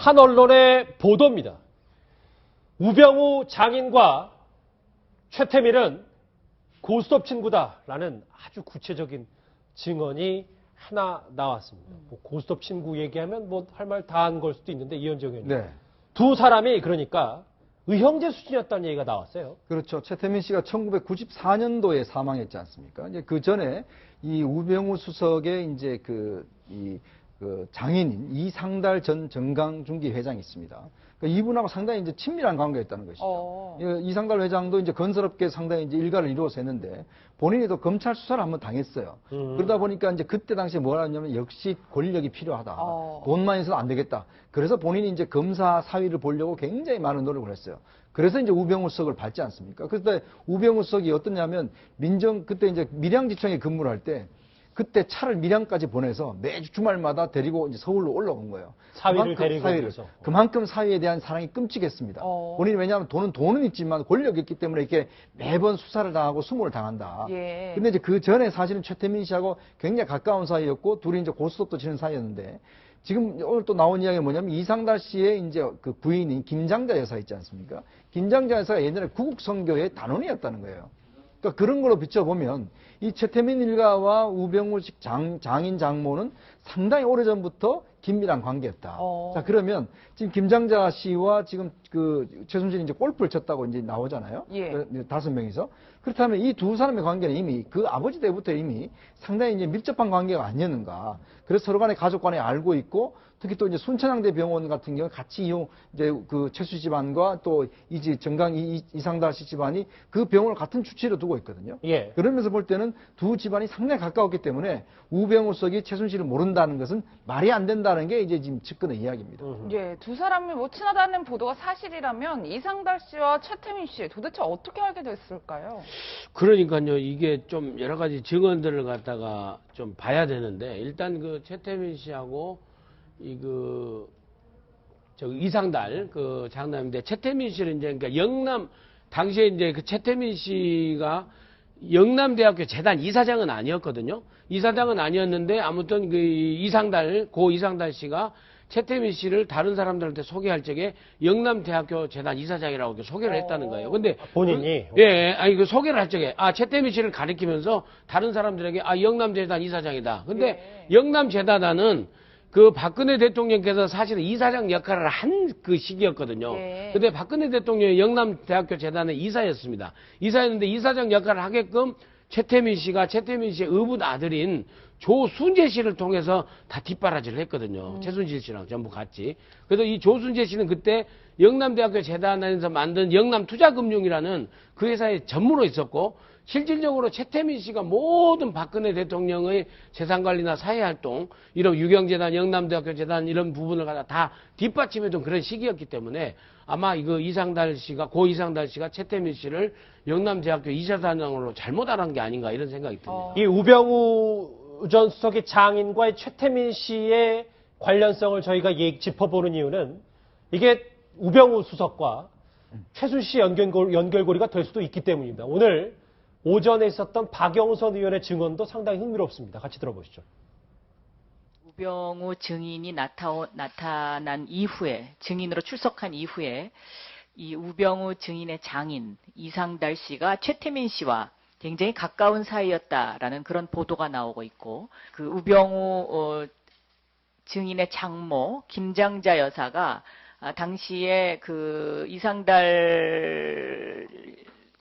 한 언론의 보도입니다. 우병우 장인과 최태민은 고스톱 친구다라는 아주 구체적인 증언이 하나 나왔습니다. 뭐 고스톱 친구 얘기하면 뭐 할 말 다 한 걸 수도 있는데 이현정 의원님. 네. 두 사람이 그러니까 의형제 수준이었다는 얘기가 나왔어요. 그렇죠. 최태민 씨가 1994년도에 사망했지 않습니까? 이제 그 전에 이 우병우 수석의 이제 그 장인인 이상달 전 정강중기 회장이 있습니다. 그러니까 이분하고 상당히 이제 친밀한 관계였다는 것이죠. 이상달 회장도 이제 건설업계 상당히 이제 일가를 이루어서 했는데 본인이 또 검찰 수사를 한번 당했어요. 그러다 보니까 이제 그때 당시에 뭐라 했냐면 역시 권력이 필요하다. 돈만 있어도 안 되겠다. 그래서 본인이 이제 검사 사위를 보려고 굉장히 많은 노력을 했어요. 그래서 이제 우병우 수석을 밟지 않습니까? 그때 우병우 수석이 어떠냐면 그때 이제 밀양지청에 근무를 할 때 그때 차를 밀양까지 보내서 매주 주말마다 데리고 이제 서울로 올라온 거예요. 사위를 데리고 오면서. 그만큼 사위에 대한 사랑이 끔찍했습니다. 본인이 왜냐하면 돈은 있지만 권력이 있기 때문에 이렇게 매번 수사를 당하고 수모를 당한다. 예. 근데 이제 그 전에 사실은 최태민 씨하고 굉장히 가까운 사이였고 둘이 이제 고스톱도 치는 사이였는데 지금 오늘 또 나온 이야기가 뭐냐면 이상달 씨의 이제 그 부인인 김장자 여사 있지 않습니까? 김장자 여사가 옛날에 구국선교의 단원이었다는 거예요. 그러니까 그런 걸로 비춰보면 이 최태민 일가와 우병우 장인 장모는 상당히 오래전부터 긴밀한 관계였다. 자, 그러면 지금 김장자 씨와 지금 그 최순실이 이제 골프를 쳤다고 이제 나오잖아요. 예. 5명이서. 그렇다면 이 두 사람의 관계는 이미 그 아버지 때부터 이미 상당히 이제 밀접한 관계가 아니었는가. 그래서 서로 간에 가족 간에 알고 있고 특히 또 이제 순천향대 병원 같은 경우 같이 이제 그 최수 집안과 또 이제 이상달 씨 집안이 그 병원을 같은 주치의로 두고 있거든요. 예. 그러면서 볼 때는 두 집안이 상당히 가까웠기 때문에 우병우 수석이 최순실을 모른다는 것은 말이 안 된다는 게 이제 지금 측근의 이야기입니다. 예, 두 사람이 뭐 친하다는 보도가 사실이라면 이상달 씨와 최태민 씨 도대체 어떻게 알게 됐을까요? 그러니까요, 이게 좀 여러 가지 증언들을 갖다가 좀 봐야 되는데, 일단 그 최태민 씨하고 이상달 그 장남인데, 최태민 씨는 이제 그러니까 영남, 당시에 이제 그 최태민 씨가 영남대학교 재단 이사장은 아니었거든요. 이사장은 아니었는데, 아무튼 고 이상달 씨가 최태민 씨를 다른 사람들한테 소개할 적에 영남대학교 재단 이사장이라고 이렇게 소개를 했다는 거예요. 근데 본인이? 그 소개를 할 적에 최태민 씨를 가리키면서 다른 사람들에게 영남재단 이사장이다. 근데 영남재단은 그 박근혜 대통령께서 사실은 이사장 역할을 한 그 시기였거든요. 근데 박근혜 대통령이 영남대학교 재단의 이사였습니다. 이사였는데 이사장 역할을 하게끔 최태민 씨의 의붓 아들인 조순재 씨를 통해서 다 뒷바라지를 했거든요. 최순실 씨랑 전부 같이. 그래서 이 조순재 씨는 그때 영남대학교 재단에서 만든 영남투자금융이라는 그 회사에 전무로 있었고, 실질적으로 최태민 씨가 모든 박근혜 대통령의 재산관리나 사회활동, 이런 유경재단, 영남대학교 재단 이런 부분을 갖다 다 뒷받침해둔 그런 시기였기 때문에 아마 고 이상달 씨가 최태민 씨를 영남대학교 이사단장으로 잘못 알은 게 아닌가 이런 생각이 듭니다. 이 우병우 전 수석의 장인과의 최태민 씨의 관련성을 저희가 짚어보는 이유는 이게 우병우 수석과 최순실 연결고리가 될 수도 있기 때문입니다. 오늘 오전에 있었던 박영선 의원의 증언도 상당히 흥미롭습니다. 같이 들어보시죠. 우병우 증인이 나타난 이후에, 증인으로 출석한 이후에 이 우병우 증인의 장인 이상달 씨가 최태민 씨와 굉장히 가까운 사이였다라는 그런 보도가 나오고 있고, 그 우병우 증인의 장모 김장자 여사가 당시에 그 이상달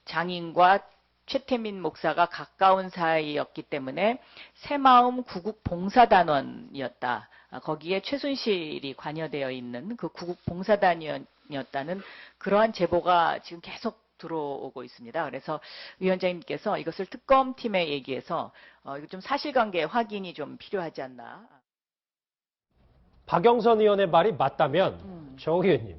장인과 최태민 목사가 가까운 사이였기 때문에 새마음 구국봉사단원이었다. 거기에 최순실이 관여되어 있는 그 구국봉사단이었다는 그러한 제보가 지금 계속 들어오고 있습니다. 그래서 위원장님께서 이것을 특검팀에 얘기해서 이거 좀 사실관계 확인이 좀 필요하지 않나. 박영선 의원의 말이 맞다면 정 의원님,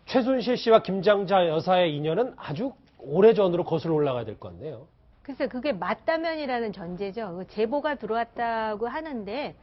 최순실 씨와 김장자 여사의 인연은 아주 오래전으로 거슬러 올라가야 될 것 같네요. 글쎄 그게 맞다면이라는 전제죠. 제보가 들어왔다고 하는데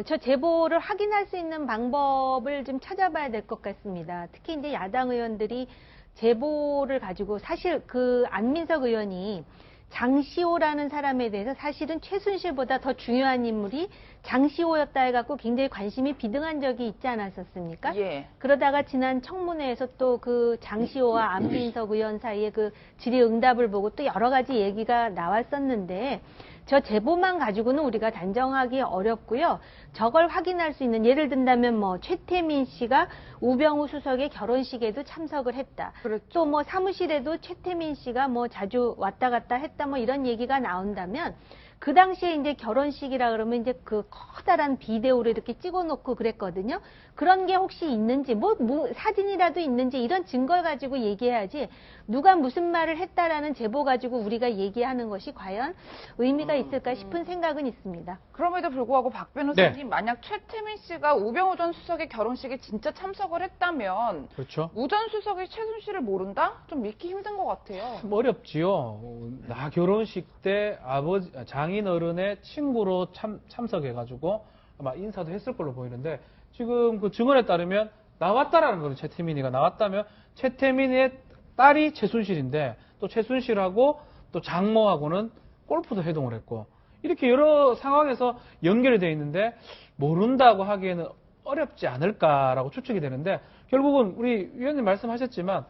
저 제보를 확인할 수 있는 방법을 좀 찾아봐야 될 것 같습니다. 특히 이제 야당 의원들이 제보를 가지고 사실 그 안민석 의원이 장시호라는 사람에 대해서 사실은 최순실보다 더 중요한 인물이 장시호였다 해갖고 굉장히 관심이 비등한 적이 있지 않았었습니까? 예. 그러다가 지난 청문회에서 또 그 장시호와 안민석 의원 사이에 그 질의응답을 보고 또 여러 가지 얘기가 나왔었는데 저 제보만 가지고는 우리가 단정하기 어렵고요. 저걸 확인할 수 있는 예를 든다면 뭐 최태민 씨가 우병우 수석의 결혼식에도 참석을 했다. 그렇죠. 또 뭐 사무실에도 최태민 씨가 뭐 자주 왔다 갔다 했다 뭐 이런 얘기가 나온다면 그 당시에 이제 결혼식이라 그러면 이제 그 커다란 비데오를 이렇게 찍어놓고 그랬거든요. 그런 게 혹시 있는지, 뭐 사진이라도 있는지 이런 증거를 가지고 얘기해야지 누가 무슨 말을 했다라는 제보 가지고 우리가 얘기하는 것이 과연 의미가 있을까 싶은 생각은 있습니다. 그럼에도 불구하고 박 변호사님 만약 최태민 씨가 우병우 전 수석의 결혼식에 진짜 참석을 했다면 그렇죠. 우 전 수석이 최순실을 모른다? 좀 믿기 힘든 것 같아요. 좀 어렵지요. 나 결혼식 때 아버지, 장인 어른의 친구로 참석해가지고 아마 인사도 했을 걸로 보이는데 지금 그 증언에 따르면 나왔다라는 거는 최태민이가 나왔다면 최태민의 딸이 최순실인데 또 최순실하고 또 장모하고는 골프도 회동을 했고 이렇게 여러 상황에서 연결이 되어 있는데 모른다고 하기에는 어렵지 않을까라고 추측이 되는데 결국은 우리 위원님 말씀하셨지만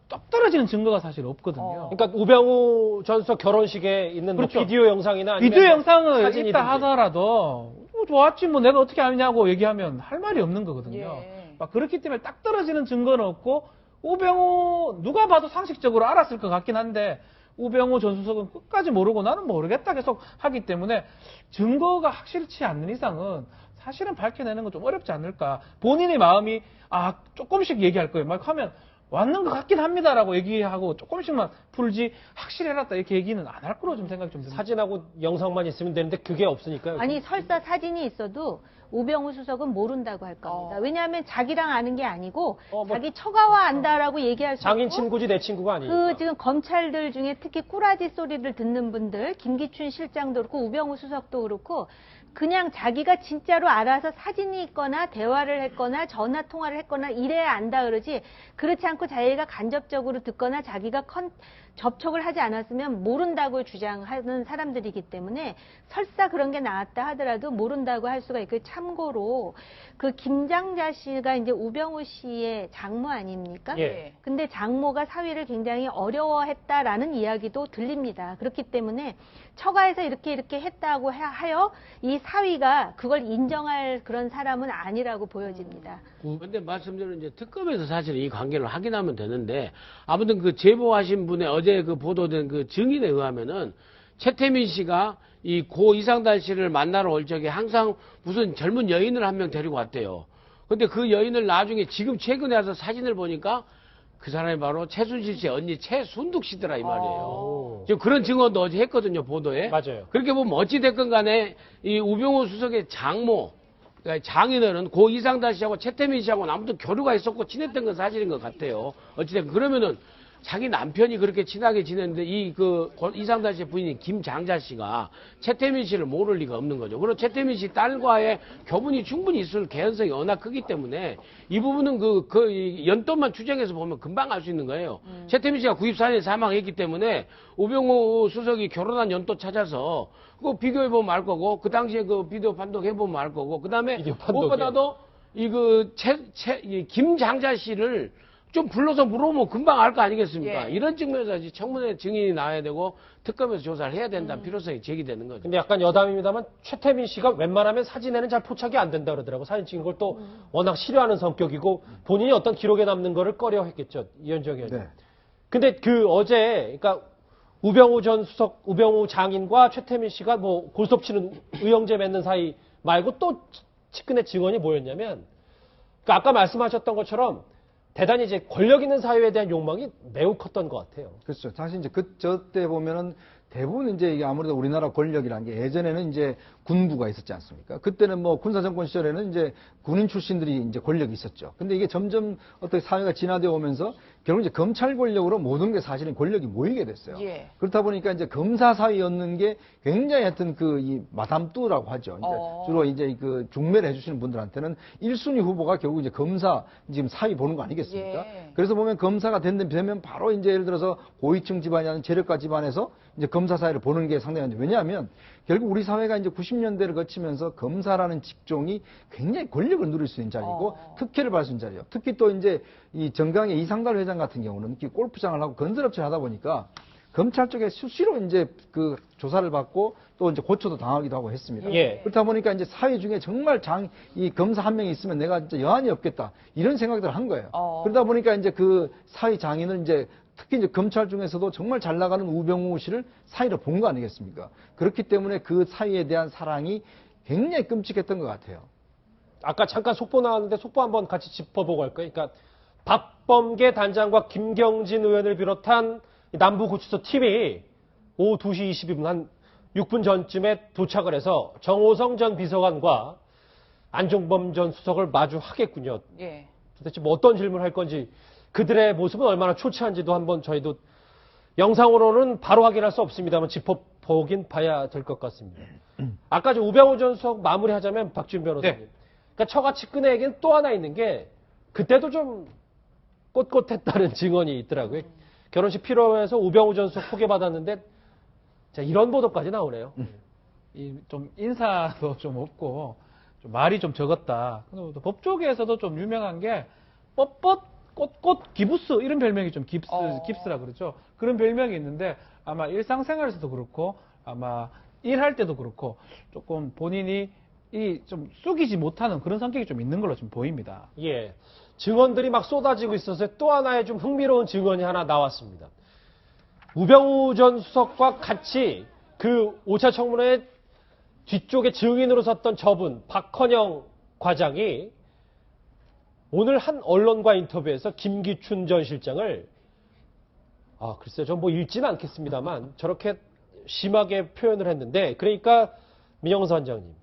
똑 떨어지는 증거가 사실 없거든요. 그러니까 우병우 전 수석 결혼식에 있는 뭐 그렇죠. 비디오 영상이나 아니면 비디오 뭐 영상을 사진이든지. 있다 하더라도 좋았지 뭐 내가 어떻게 아느냐고 얘기하면 할 말이 없는 거거든요. 예. 막 그렇기 때문에 딱 떨어지는 증거는 없고 우병우 누가 봐도 상식적으로 알았을 것 같긴 한데 우병우 전 수석은 끝까지 모르고 나는 모르겠다 계속 하기 때문에 증거가 확실치 않는 이상은 사실은 밝혀내는 건 좀 어렵지 않을까. 본인의 마음이 조금씩 얘기할 거예요. 막 하면 왔는 것 같긴 합니다라고 얘기하고 조금씩만 풀지 확실해놨다 이렇게 얘기는 안 할 거로 좀 생각이 좀 듭니다. 사진하고 영상만 있으면 되는데 그게 없으니까요. 아니 설사 사진이 있어도 우병우 수석은 모른다고 할 겁니다. 왜냐하면 자기랑 아는 게 아니고 자기 처가와 안다라고 얘기할 수 장인 있고 친구지 내 친구가 아니니까. 그 지금 검찰들 중에 특히 꾸라지 소리를 듣는 분들 김기춘 실장도 그렇고 우병우 수석도 그렇고 그냥 자기가 진짜로 알아서 사진이 있거나 대화를 했거나 전화 통화를 했거나 이래야 안다 그러지 그렇지 않고 자기가 간접적으로 듣거나 자기가 접촉을 하지 않았으면 모른다고 주장하는 사람들이기 때문에 설사 그런 게 나왔다 하더라도 모른다고 할 수가 있고 참고로 그 김장자 씨가 이제 우병우 씨의 장모 아닙니까? 예. 근데 장모가 사위를 굉장히 어려워했다라는 이야기도 들립니다. 그렇기 때문에 처가에서 이렇게 했다고 하여 이 사위가 그걸 인정할 그런 사람은 아니라고 보여집니다. 근데 말씀대로 이제 특검에서 사실 이 관계를 확인하면 되는데 아무튼 그 제보하신 분의 어제 그 보도된 그 증인에 의하면은 최태민 씨가 이 고 이상달 씨를 만나러 올 적에 항상 무슨 젊은 여인을 한 명 데리고 왔대요. 근데 그 여인을 나중에 지금 최근에 와서 사진을 보니까 그 사람이 바로 최순실 씨의 언니 최순득 씨더라 이 말이에요. 지금 그런 증언도 어제 했거든요 보도에. 맞아요. 그렇게 보면 어찌 됐건 간에 이 우병우 수석의 장모 그러니까 장인어른 고 이상달 씨하고 최태민 씨하고는 아무튼 교류가 있었고 친했던 건 사실인 것 같아요. 어찌됐건 그러면은 자기 남편이 그렇게 친하게 지냈는데 이상달 씨의 부인인 김장자 씨가 최태민 씨를 모를 리가 없는 거죠. 그리고 최태민 씨 딸과의 교분이 충분히 있을 개연성이 워낙 크기 때문에 이 부분은 그 연돈만 추정해서 보면 금방 알 수 있는 거예요. 최태민 씨가 94년에 사망했기 때문에 우병우 수석이 결혼한 연도 찾아서 그거 비교해보면 알 거고 그 당시에 그 비디오 판독해보면 알 거고 그 다음에 무엇보다도 이 김장자 씨를 좀 불러서 물어보면 금방 알 거 아니겠습니까? 예. 이런 측면에서 이제 청문회 증인이 나와야 되고 특검에서 조사를 해야 된다는 필요성이 제기되는 거죠. 근데 약간 여담입니다만 최태민 씨가 웬만하면 사진에는 잘 포착이 안 된다 그러더라고. 사진 찍은 걸 또 워낙 싫어하는 성격이고 본인이 어떤 기록에 남는 거를 꺼려 했겠죠. 이현정 의원님. 네. 근데 그 어제 그러니까 우병우 전 수석, 우병우 장인과 최태민 씨가 뭐 골섭치는 의형제 맺는 사이 말고 또 측근의 증언이 뭐였냐면 그러니까 아까 말씀하셨던 것처럼 대단히 이제 권력 있는 사회에 대한 욕망이 매우 컸던 것 같아요. 그렇죠. 사실 이제 저때 보면은 대부분 이제 이게 아무래도 우리나라 권력이라는 게 예전에는 이제 군부가 있었지 않습니까? 그때는 뭐 군사정권 시절에는 이제 군인 출신들이 이제 권력이 있었죠. 근데 이게 점점 어떻게 사회가 진화되어 오면서 결국 이제 검찰 권력으로 모든 게 사실은 권력이 모이게 됐어요. 예. 그렇다 보니까 이제 검사 사위였는 게 굉장히 하여튼 이 마담뚜라고 하죠. 이제 주로 이제 그 중매를 해주시는 분들한테는 1순위 후보가 결국 이제 검사 지금 사위 보는 거 아니겠습니까? 예. 그래서 보면 검사가 되면 바로 이제 예를 들어서 고위층 집안이 아닌 재력가 집안에서 이제 검사 사회를 보는 게 상당히 왜냐하면 결국 우리 사회가 이제 90년대를 거치면서 검사라는 직종이 굉장히 권력을 누릴 수 있는 자리고 특혜를 받을 수 있는 자리예요. 특히 또 이제 이 정강의 이상달 회장 같은 경우는 골프장을 하고 건설업체를 하다 보니까 검찰 쪽에 수시로 이제 그 조사를 받고 또 이제 고초도 당하기도 하고 했습니다. 예. 그렇다 보니까 이제 사회 중에 정말 이 검사 한 명이 있으면 내가 진짜 여한이 없겠다 이런 생각들을 한 거예요. 그러다 보니까 이제 그 사회 장인을 이제 특히 이제 검찰 중에서도 정말 잘 나가는 우병우 씨를 사이로 본 거 아니겠습니까? 그렇기 때문에 그 사이에 대한 사랑이 굉장히 끔찍했던 것 같아요. 아까 잠깐 속보 나왔는데 속보 한번 같이 짚어보고 할까요? 그러니까 박범계 단장과 김경진 의원을 비롯한 남부구치소 팀이 오후 2시 22분 한 6분 전쯤에 도착을 해서 정호성 전 비서관과 안종범 전 수석을 마주하겠군요. 예. 도대체 뭐 어떤 질문을 할 건지 그들의 모습은 얼마나 초췌한지도 한번 저희도 영상으로는 바로 확인할 수 없습니다만 짚어보긴 봐야 될 것 같습니다. 아까 저 우병우 전 수석 마무리하자면 박준 변호사님. 네. 그러니까 저같이 끄내기엔 또 하나 있는 게 그때도 좀 꼿꼿했다는 증언이 있더라고요. 결혼식 피로해서 우병우 전 수석 소개받았는데 자, 이런 보도까지 나오네요. 좀 인사도 좀 없고 좀 말이 좀 적었다. 그리고 또 법조계에서도 좀 유명한 게 뻣뻣 꽃꽃 기부스 이런 별명이 좀 깁스라 그러죠. 그런 별명이 있는데 아마 일상생활에서도 그렇고 아마 일할 때도 그렇고 조금 본인이 이 좀 쑥이지 못하는 그런 성격이 좀 있는 걸로 좀 보입니다. 예. 증언들이 막 쏟아지고 있어서 또 하나의 좀 흥미로운 증언이 하나 나왔습니다. 우병우 전 수석과 같이 그 5차 청문회 뒤쪽에 증인으로 섰던 저분 박헌영 과장이 오늘 한 언론과 인터뷰에서 김기춘 전 실장을 글쎄요, 전 뭐 읽지는 않겠습니다만 저렇게 심하게 표현을 했는데 그러니까 민영선 원장님,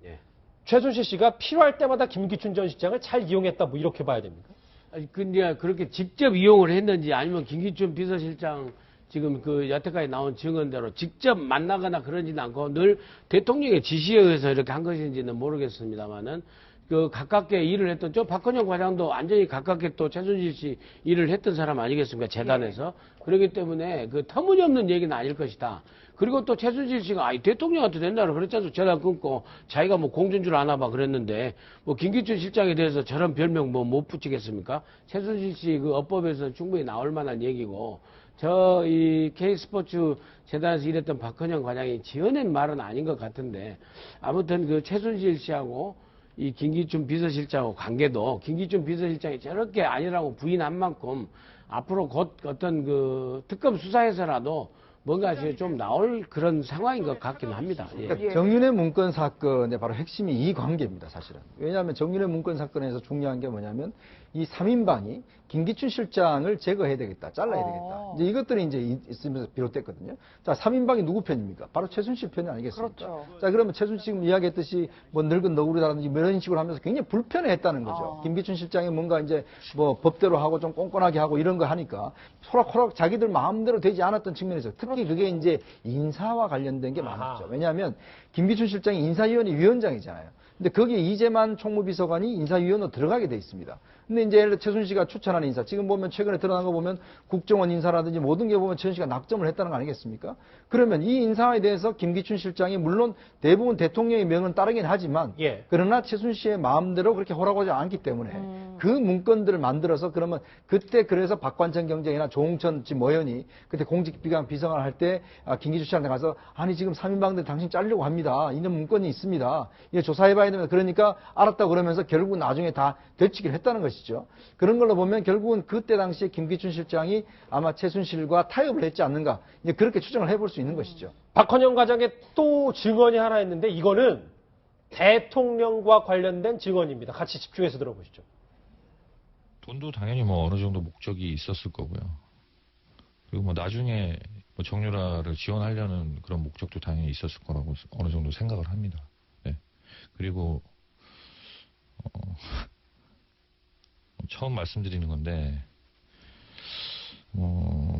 최순실 씨가 필요할 때마다 김기춘 전 실장을 잘 이용했다 뭐 이렇게 봐야 됩니까? 아니, 근데 그렇게 직접 이용을 했는지 아니면 김기춘 비서실장 지금 그 여태까지 나온 증언대로 직접 만나거나 그러지는 않고 늘 대통령의 지시에 의해서 이렇게 한 것인지는 모르겠습니다만은 그 가깝게 일을 했던 저 박헌영 과장도 완전히 가깝게 또 최순실 씨 일을 했던 사람 아니겠습니까? 재단에서. 그렇기 때문에 그 터무니없는 얘기는 아닐 것이다. 그리고 또 최순실 씨가 대통령한테 된다고 그랬잖아요. 전화 끊고 자기가 뭐 공주인 줄 아나 봐 그랬는데 뭐 김기춘 실장에 대해서 저런 별명 뭐 못 붙이겠습니까? 최순실 씨 그 업법에서 충분히 나올 만한 얘기고 저 이 K스포츠 재단에서 일했던 박헌영 과장이 지어낸 말은 아닌 것 같은데 아무튼 그 최순실 씨하고 이 김기춘 비서실장하고 관계도 김기춘 비서실장이 저렇게 아니라고 부인한 만큼 앞으로 곧 어떤 그 특검 수사에서라도 뭔가 좀 나올 그런 상황인 것 같긴 합니다. 예. 그러니까 정윤회 문건 사건의 바로 핵심이 이 관계입니다, 사실은. 왜냐하면 정윤회 문건 사건에서 중요한 게 뭐냐면 이 3인방이 김기춘 실장을 제거해야 되겠다, 잘라야 되겠다. 이제 이것들이 이제 있으면서 비롯됐거든요. 자, 3인방이 누구 편입니까? 바로 최순실 편이 아니겠습니까? 그렇죠. 자, 그러면 최순실 지금 이야기했듯이 뭐 늙은 너구리라든지 뭐 이런 식으로 하면서 굉장히 불편해했다는 거죠. 김기춘 실장이 뭔가 이제 뭐 법대로 하고 좀 꼼꼼하게 하고 이런 거 하니까 호락호락 자기들 마음대로 되지 않았던 측면에서 특히 그게 이제 인사와 관련된 게 많았죠. 왜냐하면 김기춘 실장이 인사위원회 위원장이잖아요. 근데 거기에 이재만 총무비서관이 인사위원으로 들어가게 돼 있습니다. 근데 이제 최순실씨가 추천하는 인사, 지금 보면 최근에 드러난 거 보면 국정원 인사라든지 모든 게 보면 최순실씨가 낙점을 했다는 거 아니겠습니까? 그러면 이 인사에 대해서 김기춘 실장이 물론 대부분 대통령의 명은 따르긴 하지만 그러나 최순실씨의 마음대로 그렇게 허락하지 않기 때문에 그 문건들을 만들어서 그러면 그때 그래서 박관천 경쟁이나 조홍천 지금 의원이 그때 공직비강 비서관 할 때 김기춘 실장한테 가서 아니 지금 3인방들 당신 자르려고 합니다. 이런 문건이 있습니다. 이거 조사해봐야 됩니다. 그러니까 알았다고 그러면서 결국 나중에 다 되치기를 했다는 것이죠. 그런 걸로 보면 결국은 그때 당시에 김기춘 실장이 아마 최순실과 타협을 했지 않는가 이제 그렇게 추정을 해볼 수 있는 것이죠. 박헌영 과장의 또 증언이 하나 있는데 이거는 대통령과 관련된 증언입니다. 같이 집중해서 들어보시죠. 돈도 당연히 뭐 어느 정도 목적이 있었을 거고요. 그리고 뭐 나중에 뭐 정유라를 지원하려는 그런 목적도 당연히 있었을 거라고 어느 정도 생각을 합니다. 네. 그리고 처음 말씀드리는 건데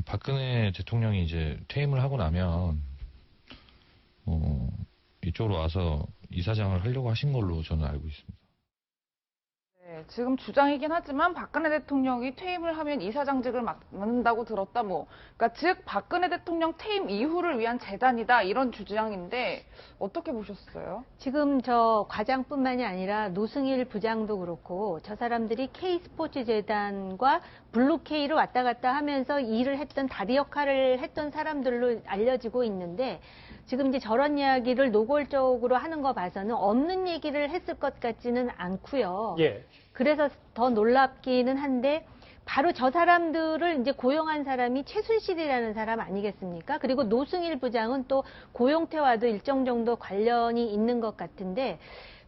박근혜 대통령이 이제 퇴임을 하고 나면 이쪽으로 와서 이사장을 하려고 하신 걸로 저는 알고 있습니다. 네, 지금 주장이긴 하지만 박근혜 대통령이 퇴임을 하면 이사장직을 맡는다고 들었다. 그러니까 즉 박근혜 대통령 퇴임 이후를 위한 재단이다 이런 주장인데 어떻게 보셨어요? 지금 저 과장뿐만이 아니라 노승일 부장도 그렇고 저 사람들이 K스포츠재단과 블루K를 왔다 갔다 하면서 일을 했던 다리 역할을 했던 사람들로 알려지고 있는데 지금 이제 저런 이야기를 노골적으로 하는 거 봐서는 없는 얘기를 했을 것 같지는 않고요. 예. 그래서 더 놀랍기는 한데 바로 저 사람들을 이제 고용한 사람이 최순실이라는 사람 아니겠습니까? 그리고 노승일 부장은 또 고용태와도 일정 정도 관련이 있는 것 같은데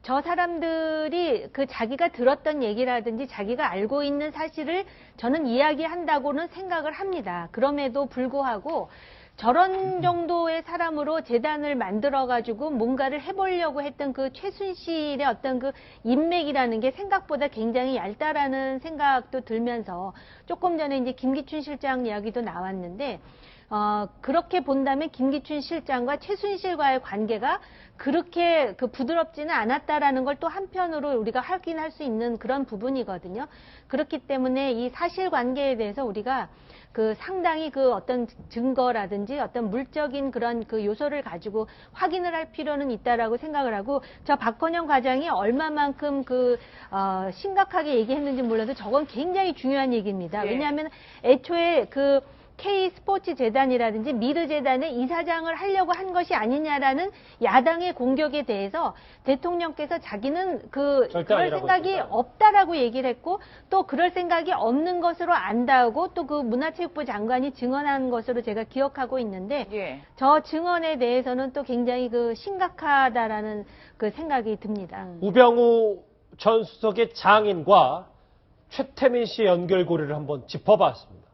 저 사람들이 그 자기가 들었던 얘기라든지 자기가 알고 있는 사실을 저는 이야기한다고는 생각을 합니다. 그럼에도 불구하고 저런 정도의 사람으로 재단을 만들어가지고 뭔가를 해보려고 했던 그 최순실의 어떤 그 인맥이라는 게 생각보다 굉장히 얇다라는 생각도 들면서 조금 전에 이제 김기춘 실장 이야기도 나왔는데, 그렇게 본다면 김기춘 실장과 최순실과의 관계가 그렇게 그 부드럽지는 않았다라는 걸 또 한편으로 우리가 확인할 수 있는 그런 부분이거든요. 그렇기 때문에 이 사실관계에 대해서 우리가 그 상당히 그 어떤 증거라든지 어떤 물적인 그런 그 요소를 가지고 확인을 할 필요는 있다라고 생각을 하고 저 박헌영 과장이 얼마만큼 심각하게 얘기했는지 몰라도 저건 굉장히 중요한 얘기입니다. 예. 왜냐하면 애초에 그 K스포츠재단이라든지 미르재단의 이사장을 하려고 한 것이 아니냐라는 야당의 공격에 대해서 대통령께서 자기는 절대 그럴 아니라고 생각이 했습니다. 없다라고 얘기를 했고 또 그럴 생각이 없는 것으로 안다고 또 그 문화체육부 장관이 증언한 것으로 제가 기억하고 있는데 예. 저 증언에 대해서는 또 굉장히 그 심각하다라는 그 생각이 듭니다. 우병우 전 수석의 장인과 최태민 씨의 연결고리를 한번 짚어봤습니다.